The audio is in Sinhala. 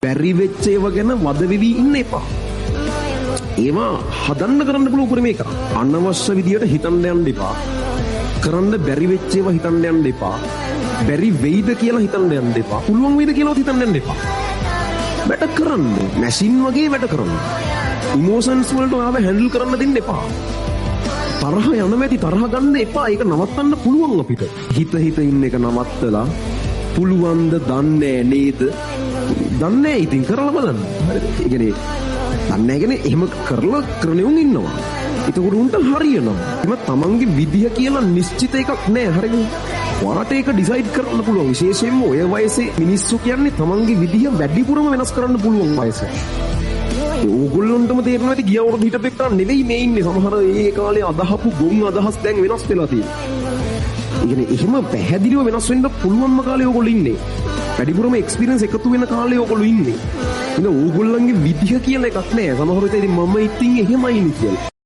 බැරි වෙච්ච ඒවා ගැන වද වෙවි ඉන්න එපා. ඒවා හදන්න කරන්න පුළුවන් උපරිම එක. අනවශ්‍ය විදියට හිතන්න යන්න එපා. කරන්න බැරි වෙච්ච ඒවා හිතන්න යන්න එපා. බැරි වෙයිද කියලා හිතන්න යන්න එපා. පුළුවන් වෙයිද කියලා හිතන්න යන්න එපා. වැඩ කරන්න. මැෂින් වගේ වැඩ කරන්න. ඉමෝෂන්ස් වලට ආව හැන්ඩල් කරන්න දෙන්න එපා. තරහ යනවැති තරහ ගන්න එපා. ඒක නවත්තන්න පුළුවන් අපිට. හිත ඉන්න එක නවත්තලා පුළුවන්ද දන්නේ නේද? දන්නේ ඉතින් කරලා බලන්න. හරිද? ඒ කියන්නේ දන්නේ කියන්නේ එහෙම කරලා කරණෙවුන් ඉන්නවා. ඒකට උන්ට හරියනවා. එම තමන්ගේ විදිය කියලා නිශ්චිත එකක් නෑ. හරිද? ඔයාට ඒක ඩිසයිඩ් කරන්න පුළුවන්. විශේෂයෙන්ම ඔය වයසේ මිනිස්සු කියන්නේ තමන්ගේ විදිය වැඩිපුරම වෙනස් කරන්න පුළුවන් වයස. ඕගොල්ලොන්ටම තේරෙනවා ඇති ගිය අවුරුදු හිටපෙක්කා නෙවෙයි මේ ඉන්නේ. සමහර ඒ කාලේ අදහපු ගොන් අදහස් දැන් වෙනස් වෙලා තියෙනවා. ඒ කියන්නේ එහෙම පැහැදිලිව වෙනස් වෙන්න පුළුවන්ම කාලේ ඕගොල්ලෝ ඉන්නේ. වැඩිපුරම එක්ස්පීරියන්ස් එකතු වෙන කාලේ ඕගොල්ලෝ ඉන්නේ. ඉතින් ඕගොල්ලන්ගේ විදිය කියලා එකක් නෑ. සමහර විට ඉතින් මම ඉතින් එහෙමයි නේ කියලා.